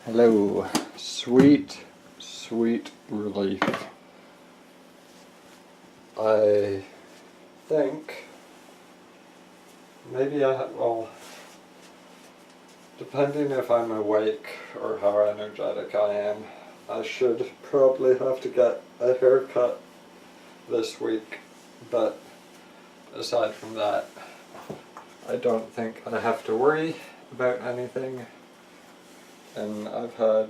Hello. Sweet, sweet relief. I think maybe well, depending if I'm awake or how energetic I am, I should probably have to get a haircut this week, but aside from that, I don't think I have to worry about anything, and I've had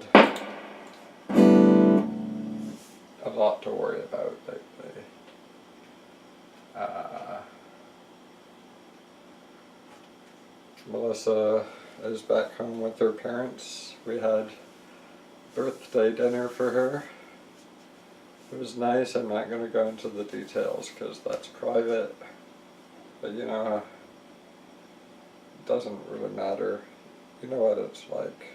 a lot to worry about lately. Melissa is back home with her parents. We had birthday dinner for her. It was nice. I'm not going to go into the details because that's private, but you know, it doesn't really matter. You know what it's like.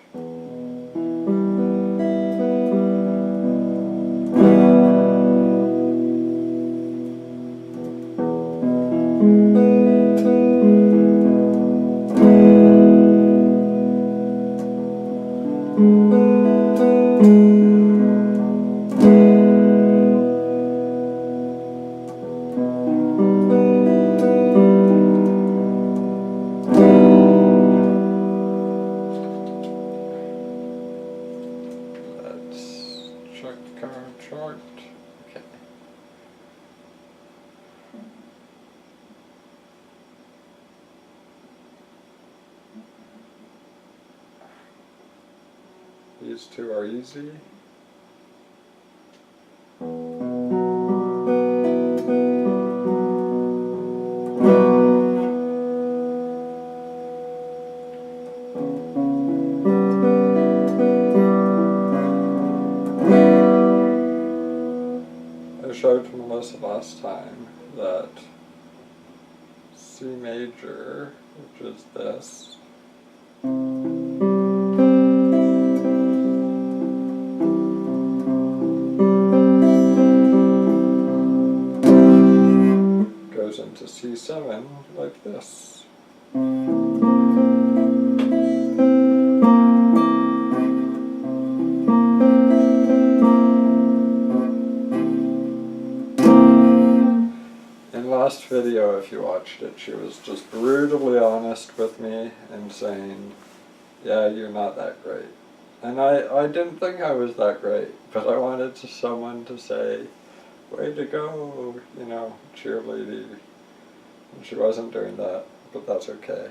Check the current chart. Okay. These two are easy. I showed Melissa last time that C major, which is this, goes into C7 like this. In last video, if you watched it, she was just brutally honest with me and saying, yeah, you're not that great. And I didn't think I was that great, but I wanted someone to say, way to go, you know, cheerleading. And she wasn't doing that, but that's okay.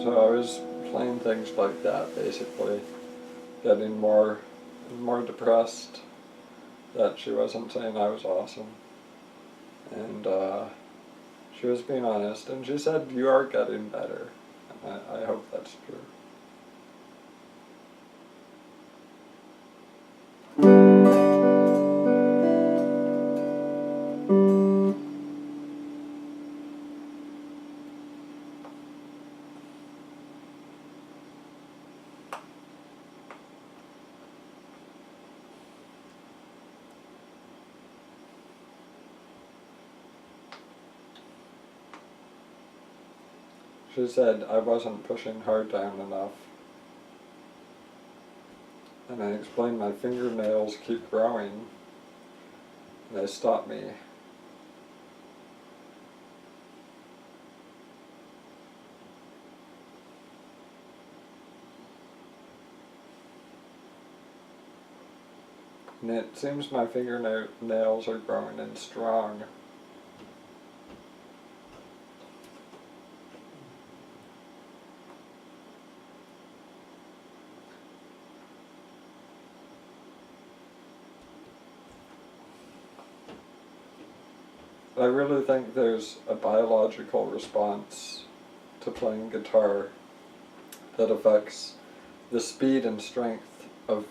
So I was playing things like that, basically, getting more and more depressed that she wasn't saying I was awesome. And she was being honest, and she said, you are getting better. And I hope that's true. She said I wasn't pushing hard down enough. And I explained my fingernails keep growing. And they stopped me. And it seems my fingernails are growing in strong. I really think there's a biological response to playing guitar that affects the speed and strength of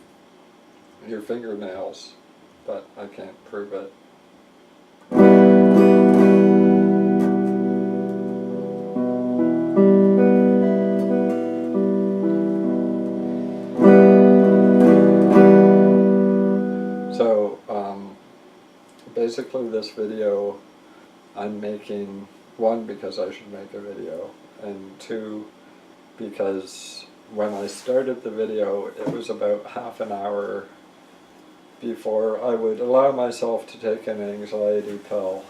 your fingernails, but I can't prove it. So, basically this video I'm making, one, because I should make a video, and two, because when I started the video it was about half an hour before I would allow myself to take an anxiety pill.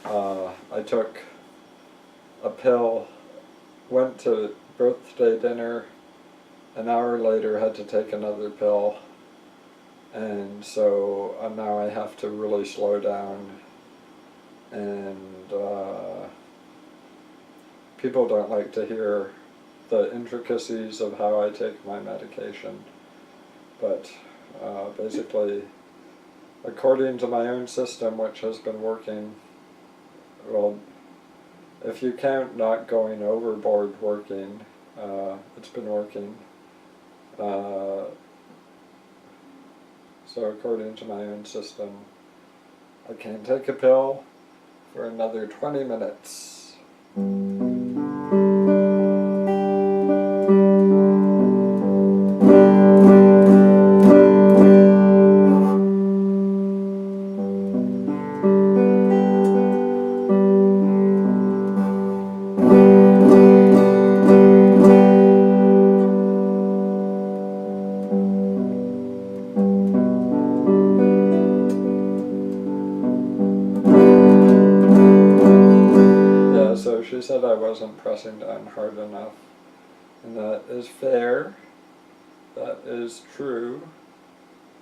I took a pill, went to birthday dinner, an hour later had to take another pill, and so now I have to really slow down, and people don't like to hear the intricacies of how I take my medication, but basically, according to my own system, which has been working, well, if you count not going overboard working, it's been working. So according to my own system, I can take a pill for another 20 minutes. So she said I wasn't pressing down hard enough, and that is fair, that is true,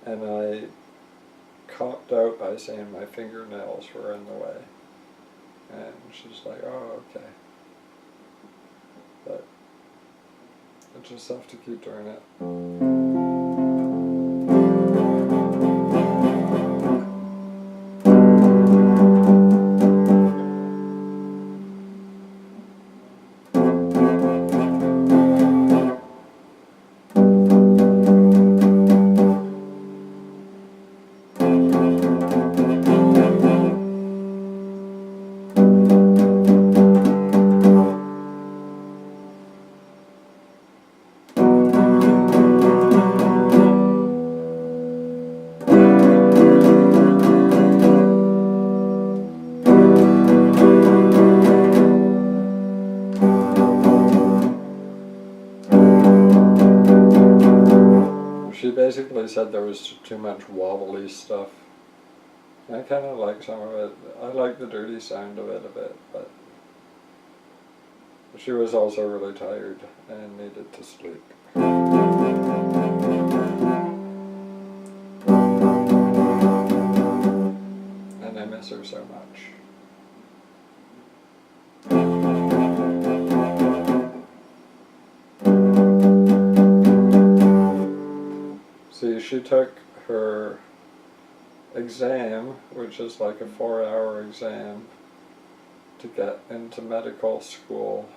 and I copped out by saying my fingernails were in the way, and she's like, oh, okay, but I just have to keep doing it. She basically said there was too much wobbly stuff. I kind of like some of it. I like the dirty sound of it a bit, but she was also really tired and needed to sleep. And I miss her so much. See, she took her exam, which is like a 4-hour exam, to get into medical school.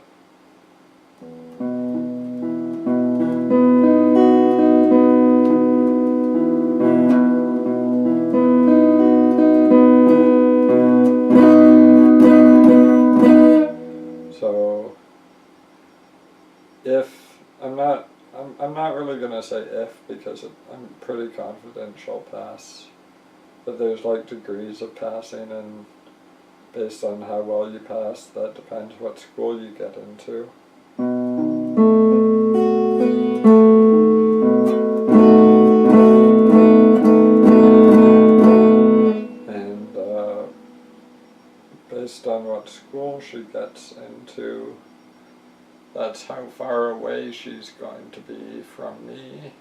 So, if I'm not really going to say if, because I'm pretty confident she'll pass. But there's like degrees of passing, and based on how well you pass, that depends what school you get into. And based on what school she gets into, that's how far away she's going to be from me.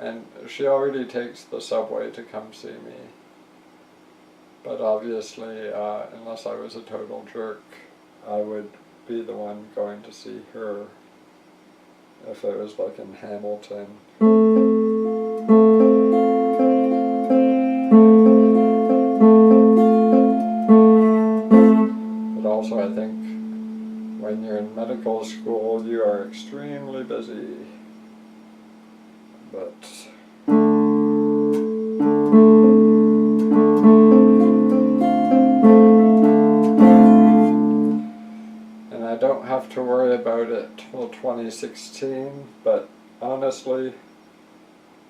And she already takes the subway to come see me. But obviously, unless I was a total jerk, I would be the one going to see her if it was like in Hamilton. also, I think, when you're in medical school, you are extremely busy. But and I don't have to worry about it till 2016, but honestly,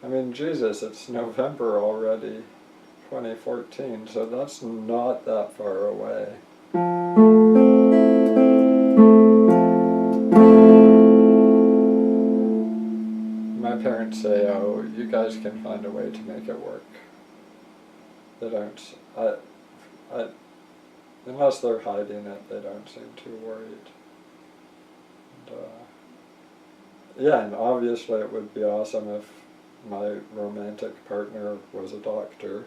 I mean, Jesus, it's November already, 2014, so that's not that far away. My parents say, oh, you guys can find a way to make it work. They don't, unless they're hiding it, they don't seem too worried. And, yeah, and obviously it would be awesome if my romantic partner was a doctor.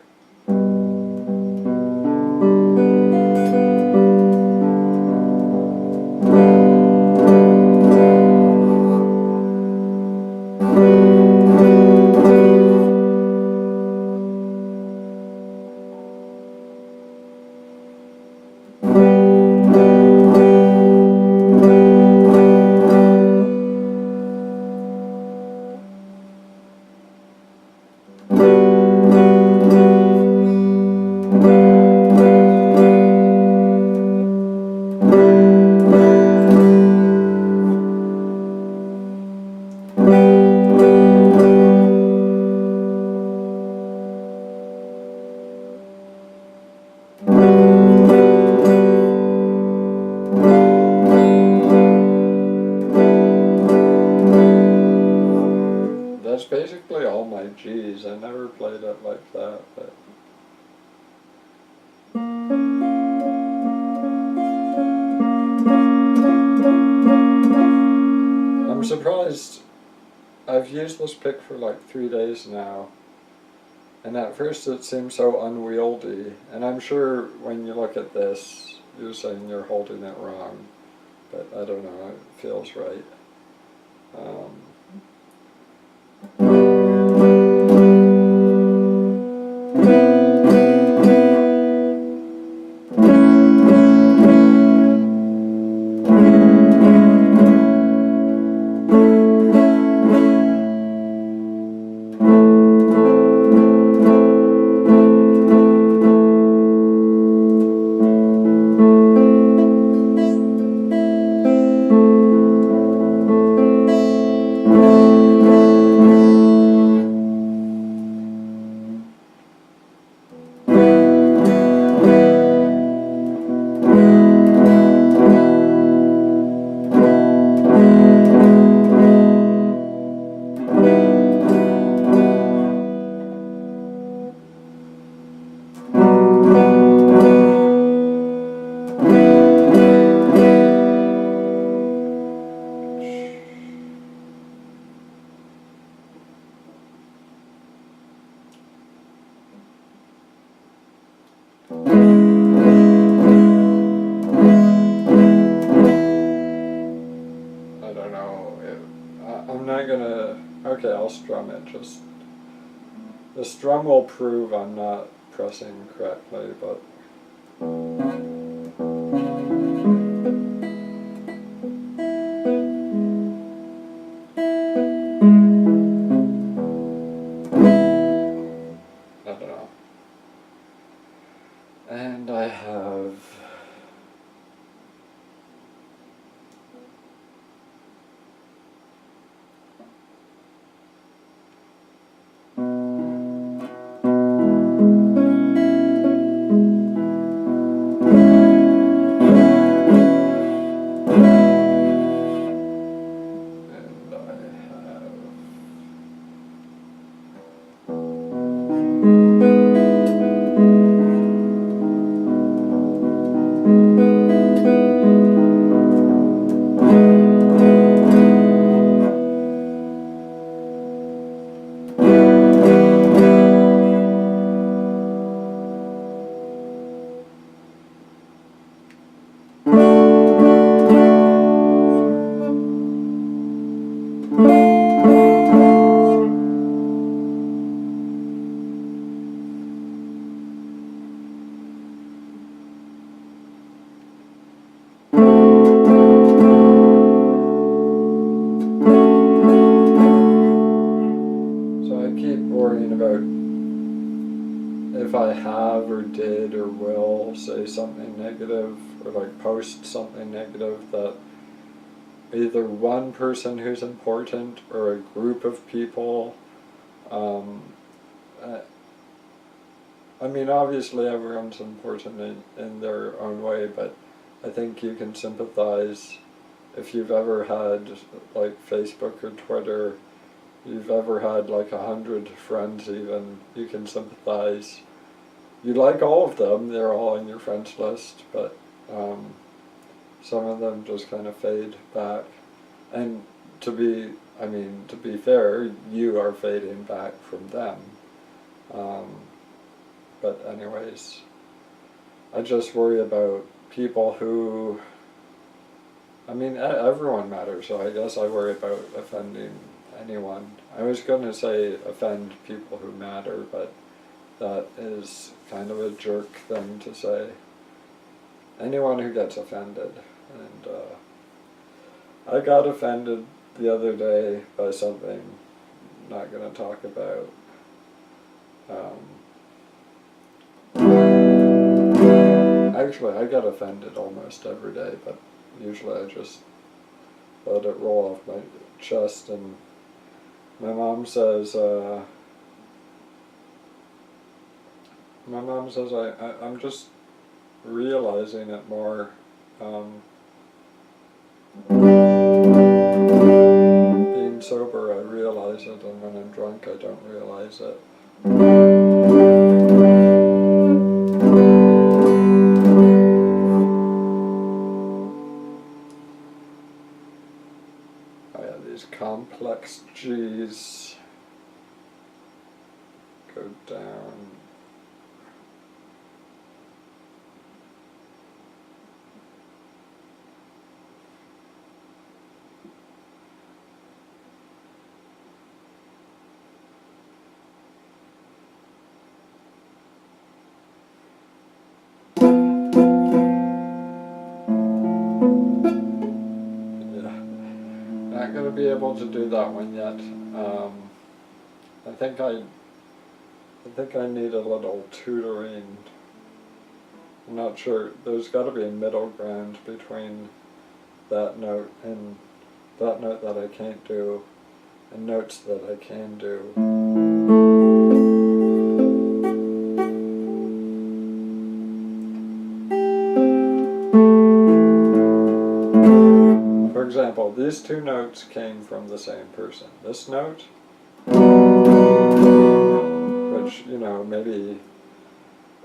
That's basically all my G's. I never played it like that, but I'm surprised. I've used this pick for like 3 days now, and at first it seemed so unwieldy, and I'm sure when you look at this, you're saying you're holding it wrong, but I don't know, it feels right. I don't know. I'm not gonna. Okay, I'll strum it. Just the strum will prove I'm not pressing correctly, but. I don't know. And I have. something negative or like post something negative that either one person who's important or a group of people. I mean, obviously everyone's important in their own way, but I think you can sympathize if you've ever had like Facebook or Twitter, you've ever had like 100 friends even, you can sympathize. You like all of them, they're all on your friends list, but some of them just kind of fade back. And to be fair, you are fading back from them. But anyways, I just worry about people who, I mean, everyone matters, so I guess I worry about offending anyone. I was going to say offend people who matter, but that is kind of a jerk thing to say. Anyone who gets offended. And I got offended the other day by something I'm not going to talk about. Actually, I get offended almost every day, but usually I just let it roll off my chest. And my mom says, I'm just realizing it more. Being sober, I realize it, and when I'm drunk, I don't realize it. Oh yeah, these complex G's go down. Not going to be able to do that one yet. I think I need a little tutoring. I'm not sure. There's got to be a middle ground between that note and that note that I can't do, and notes that I can do. For example, these two notes came from the same person. This note, which, you know, maybe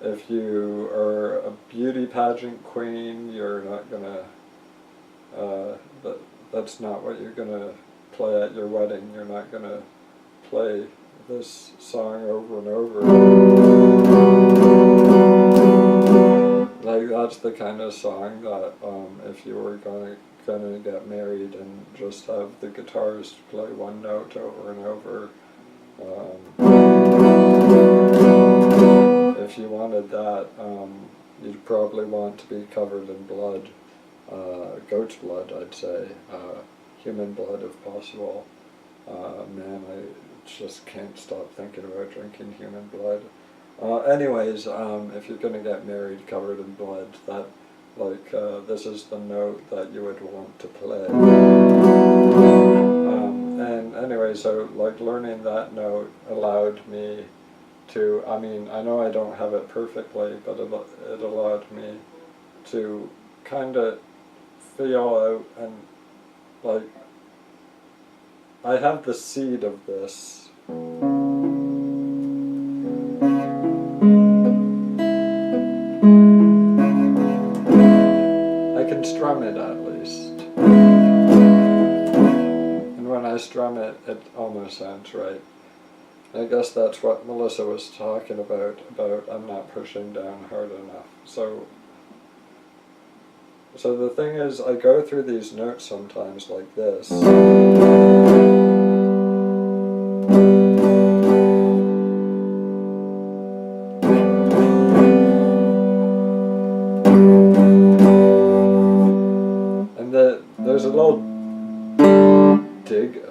if you are a beauty pageant queen, you're not gonna, that's not what you're gonna play at your wedding. You're not gonna play this song over and over. Like, that's the kind of song that if you were gonna get married and just have the guitars play one note over and over, if you wanted that, you'd probably want to be covered in blood, goat's blood, I'd say, human blood if possible. Man, I just can't stop thinking about drinking human blood. Anyways, if you're gonna get married covered in blood, that, like, this is the note that you would want to play. And anyway, so, like, learning that note allowed me to, I mean, I know I don't have it perfectly, but it allowed me to kind of feel out and, like, I have the seed of this. I can strum it at least. And when I strum it, it almost sounds right. I guess that's what Melissa was talking about I'm not pushing down hard enough. So the thing is, I go through these notes sometimes like this. And there's a little dig.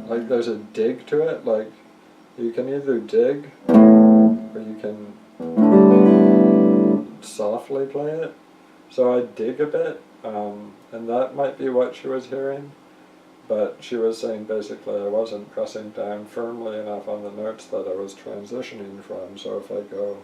Like, there's a dig to it, like, you can either dig, or you can softly play it. So I dig a bit, and that might be what she was hearing. But she was saying basically I wasn't pressing down firmly enough on the notes that I was transitioning from, so if I go...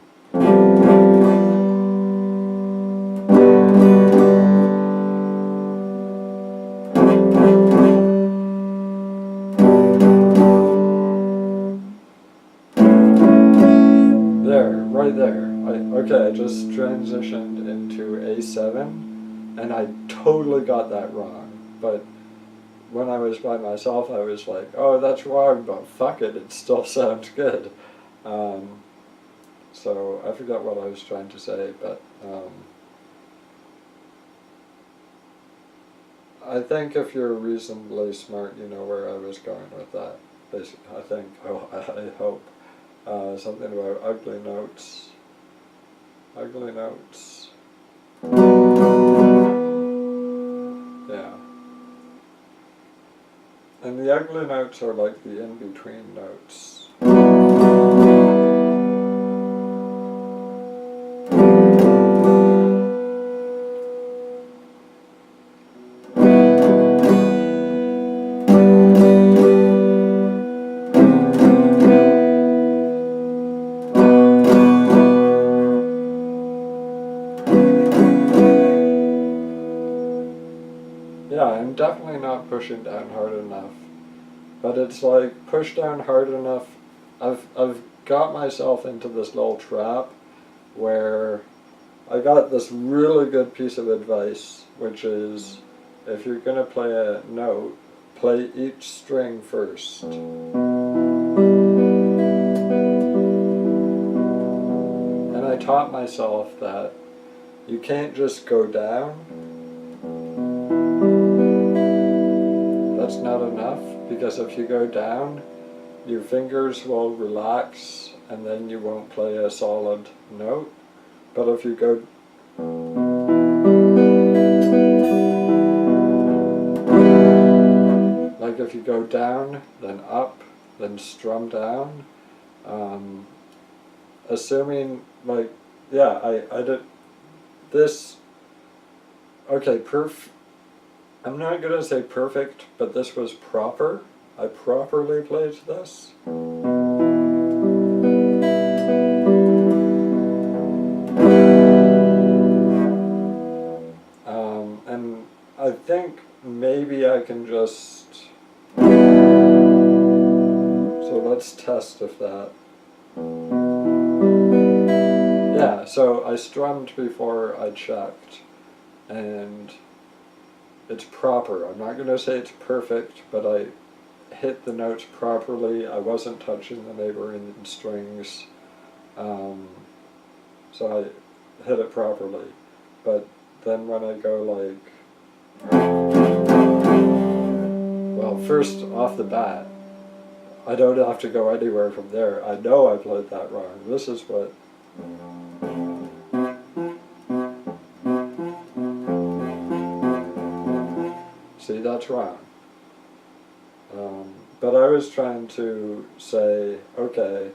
There, right there. Okay, I just transitioned into A7, and I totally got that wrong, but when I was by myself, I was like, oh, that's wrong, but fuck it, it still sounds good. So I forgot what I was trying to say, but I think if you're reasonably smart, you know where I was going with that. Basically, I think, I hope. Something about ugly notes. Ugly notes. Yeah. And the ugly notes are like the in-between notes. Yeah, I'm definitely not pushing down hard enough. But it's like, push down hard enough. I've got myself into this little trap where I got this really good piece of advice, which is, if you're going to play a note, play each string first. And I taught myself that you can't just go down. That's not enough, because if you go down, your fingers will relax and then you won't play a solid note. But if you go like if you go down, then up, then strum down, assuming like, yeah, I did this, okay, I'm not going to say perfect, but this was proper. I properly played this. And I think maybe I can just... So let's test if that... Yeah, so I strummed before I checked, and it's proper. I'm not going to say it's perfect, but I hit the notes properly. I wasn't touching the neighboring strings, so I hit it properly. But then when I go like... Well, first off the bat, I don't have to go anywhere from there. I know I played that wrong. This is what... See, that's wrong. But I was trying to say, okay,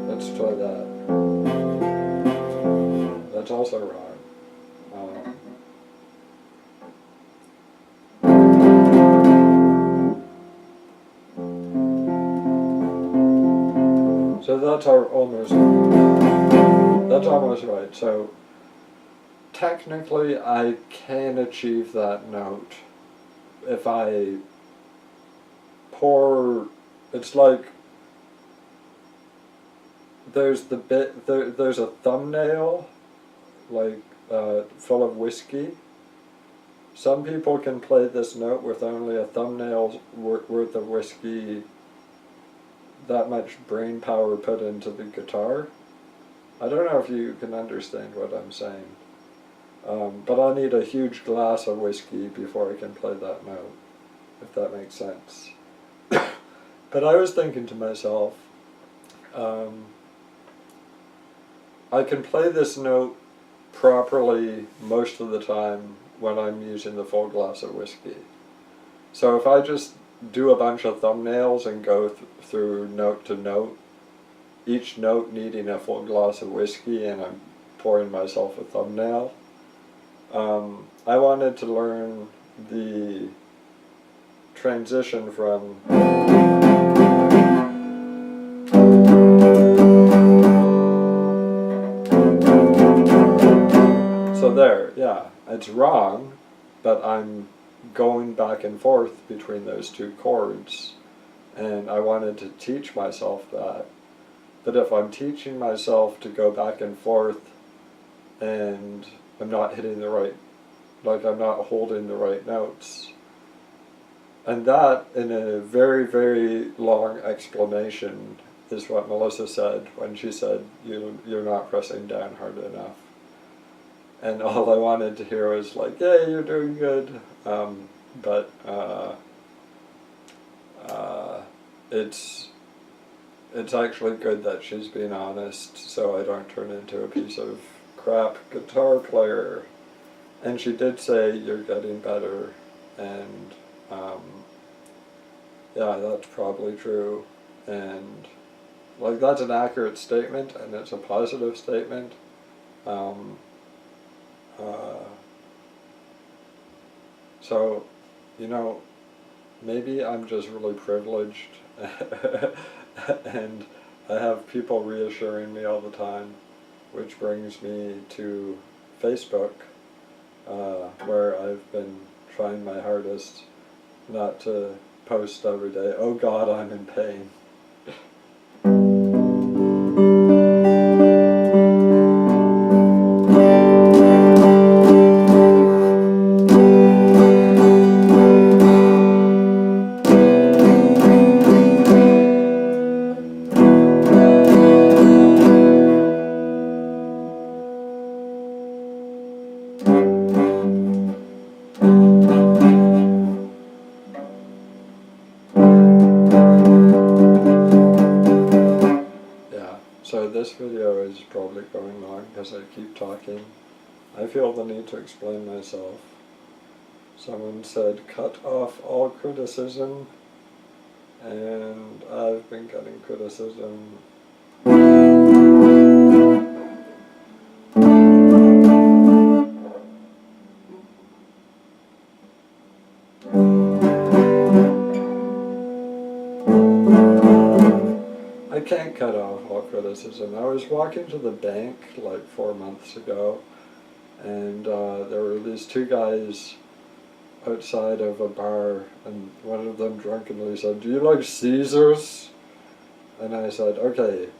let's try that. That's also wrong. So that's almost right. So technically I can achieve that note if I pour... It's like there's there's a thumbnail like full of whiskey. Some people can play this note with only a thumbnail's worth of whiskey, that much brain power put into the guitar. I don't know if you can understand what I'm saying. But I need a huge glass of whiskey before I can play that note, if that makes sense. But I was thinking to myself, I can play this note properly most of the time when I'm using the full glass of whiskey. So if I just do a bunch of thumbnails and go through note to note, each note needing a full glass of whiskey and I'm pouring myself a thumbnail. I wanted to learn the transition from so there, yeah, it's wrong, but I'm going back and forth between those two chords, and I wanted to teach myself that. But if I'm teaching myself to go back and forth and I'm not hitting the right, like I'm not holding the right notes, and that, in a very, very long explanation, is what Melissa said when she said, you're not pressing down hard enough. And all I wanted to hear was like, yeah, you're doing good. But it's actually good that she's being honest, so I don't turn into a piece of crap guitar player. And she did say, you're getting better, and yeah, that's probably true. And like, that's an accurate statement, and it's a positive statement. So, you know, maybe I'm just really privileged and I have people reassuring me all the time, which brings me to Facebook, where I've been trying my hardest not to post every day, oh God, I'm in pain. So this video is probably going long because I keep talking. I feel the need to explain myself. Someone said, cut off all criticism, and I've been getting criticism. I can't cut off all criticism. I was walking to the bank like 4 months ago, and there were these two guys outside of a bar, and one of them drunkenly said, do you like Caesars? And I said, okay,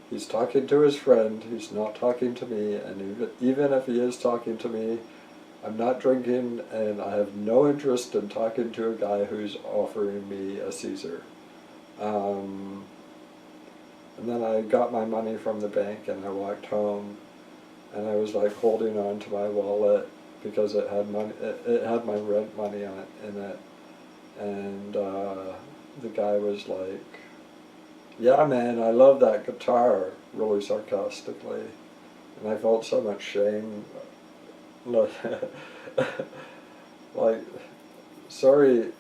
he's talking to his friend, he's not talking to me, and even if he is talking to me, I'm not drinking, and I have no interest in talking to a guy who's offering me a Caesar. And then I got my money from the bank and I walked home, and I was like holding on to my wallet because it had money. It had my rent money on it, in it, and the guy was like, "Yeah, man, I love that guitar," really sarcastically, and I felt so much shame. Like, like, sorry.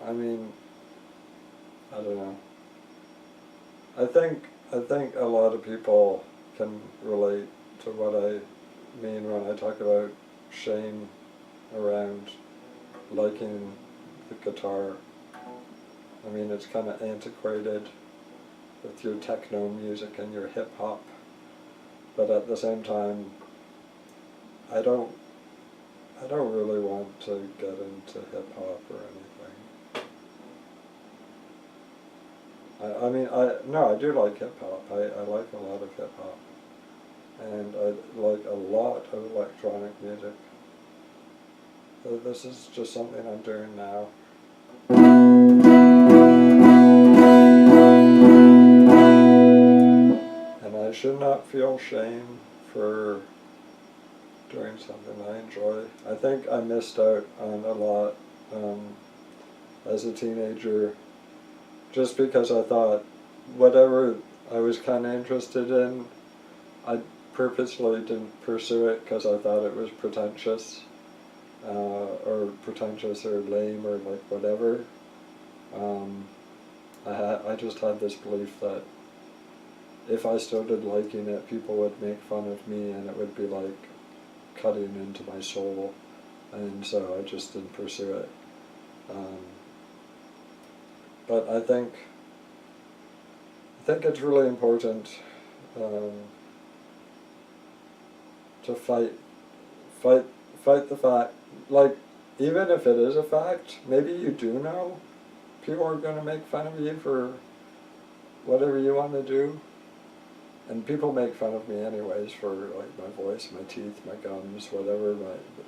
I mean, I don't know. I think a lot of people can relate to what I mean when I talk about shame around liking the guitar. I mean, it's kind of antiquated with your techno music and your hip hop, but at the same time, I don't really want to get into hip hop or anything. I mean, I do like hip hop. I like a lot of hip hop, and I like a lot of electronic music. So this is just something I'm doing now. And I should not feel shame for doing something I enjoy. I think I missed out on a lot as a teenager, just because I thought whatever I was kind of interested in, I purposely didn't pursue it because I thought it was pretentious, or lame, or like whatever. I just had this belief that if I started liking it, people would make fun of me, and it would be like cutting into my soul, and so I just didn't pursue it. But I think it's really important to fight the fact, like, even if it is a fact, maybe you do know people are going to make fun of you for whatever you want to do. And people make fun of me anyways for like my voice, my teeth, my gums, whatever,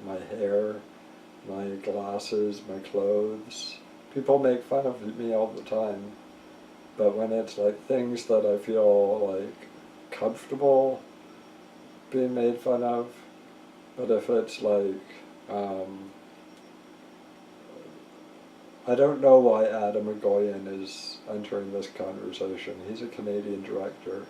my hair, my glasses, my clothes. People make fun of me all the time. But when it's like things that I feel like comfortable being made fun of, but if it's like, I don't know why Adam Egoyan is entering this conversation. He's a Canadian director.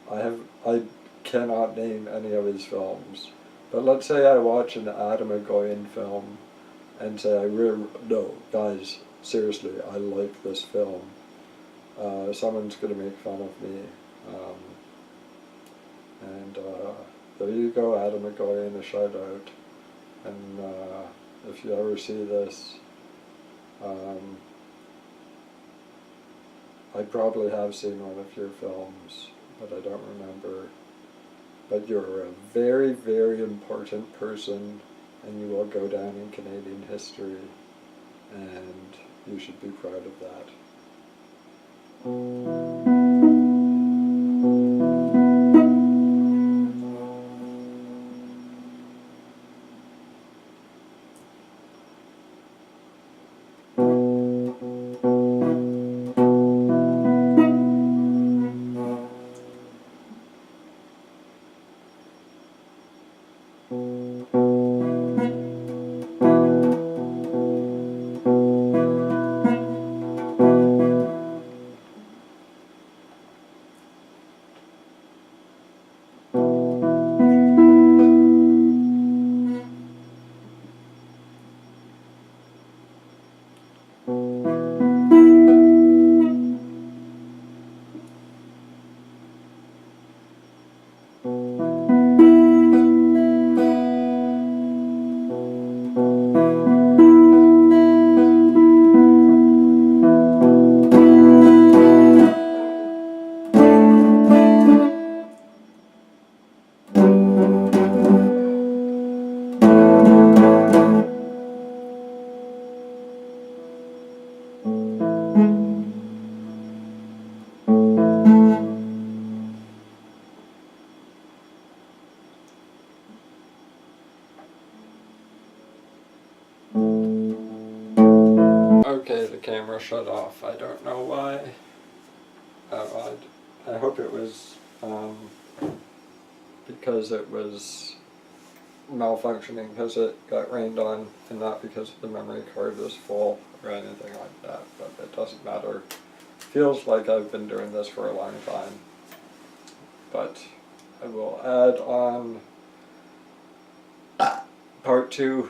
I cannot name any of his films. But let's say I watch an Adam Egoyan film and say, no, guys, seriously, I like this film. Someone's going to make fun of me. There you go, Adam Egoyan, a shout out. And if you ever see this, I probably have seen one of your films, but I don't remember. But you're a very, very important person, and you will go down in Canadian history, and you should be proud of that. Okay, the camera shut off. I don't know why. I hope it was because it was malfunctioning because it got rained on, and not because the memory card was full or anything like that, but it doesn't matter. Feels like I've been doing this for a long time. But I will add on part 2.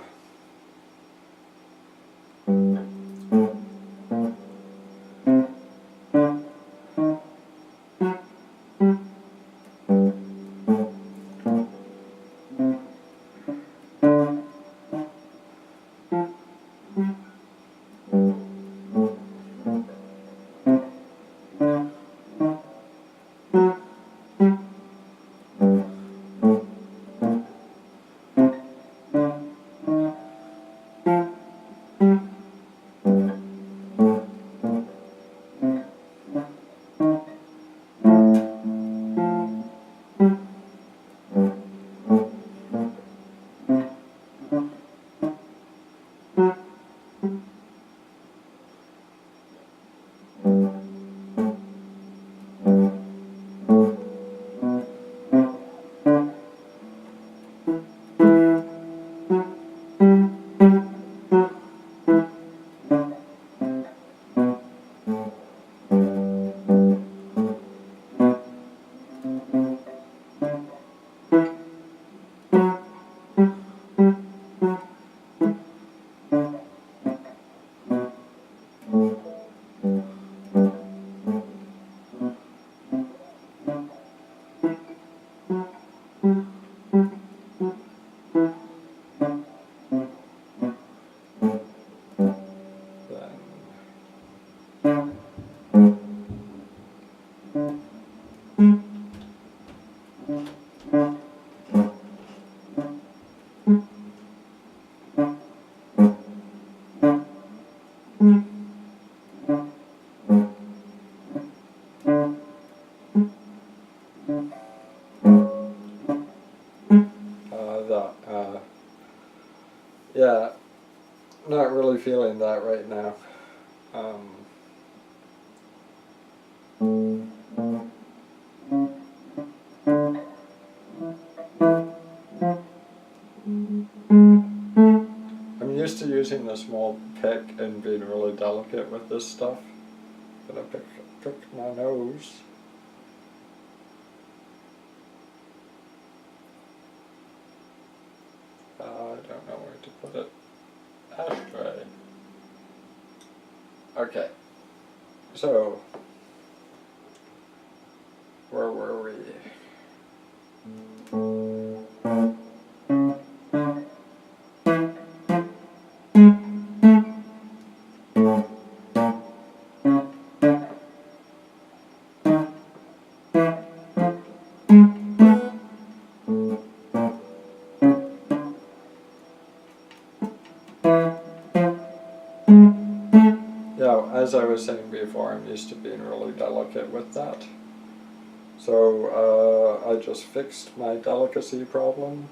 Yeah, not really feeling that right now. I'm used to using the small pick and being really delicate with this stuff. Gonna pick my nose. I don't know where to put it. Ashtray. Okay. So, where were we? Yeah, as I was saying before, I'm used to being really delicate with that. So I just fixed my delicacy problem.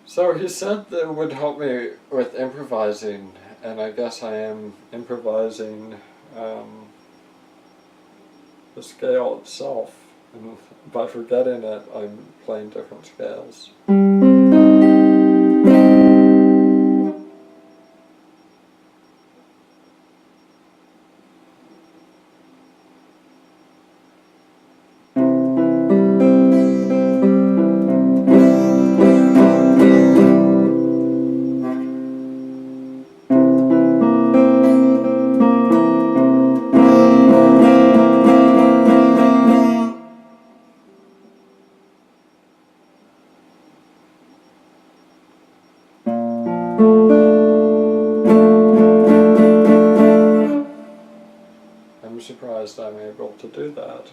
So he said that it would help me with improvising, and I guess I am improvising the scale itself, and by forgetting it, I'm playing different scales. I'm surprised I'm able to do that.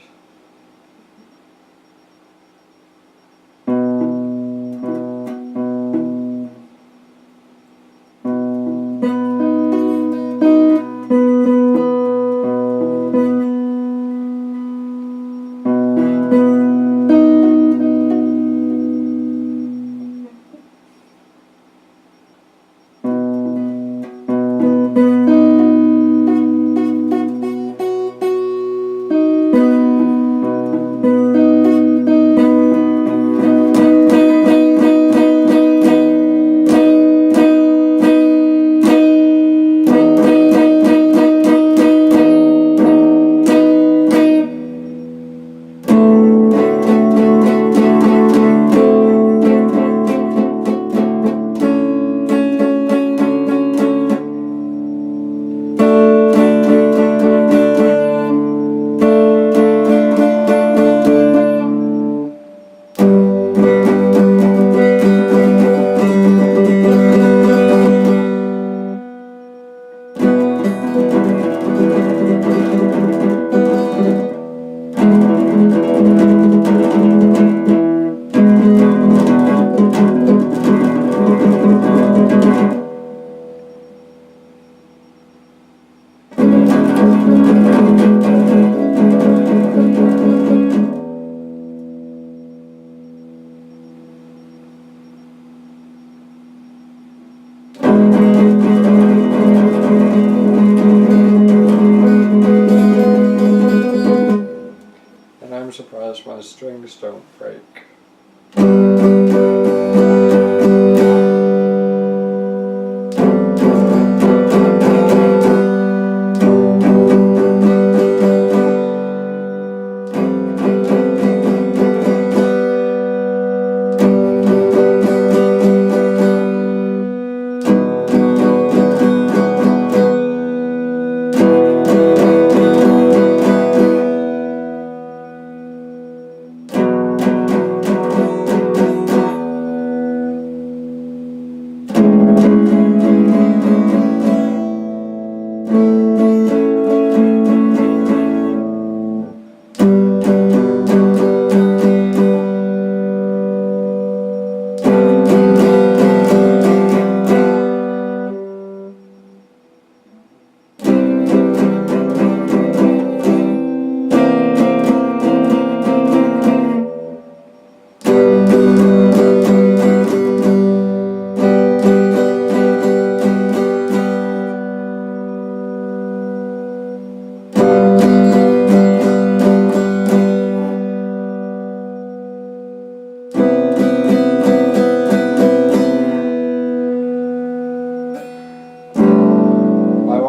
my strings don't break.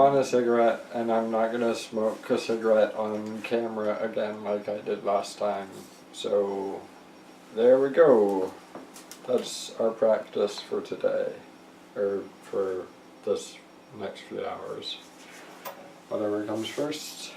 A cigarette, and I'm not gonna smoke a cigarette on camera again like I did last time. So there we go. That's our practice for today, or for this next few hours. Whatever comes first.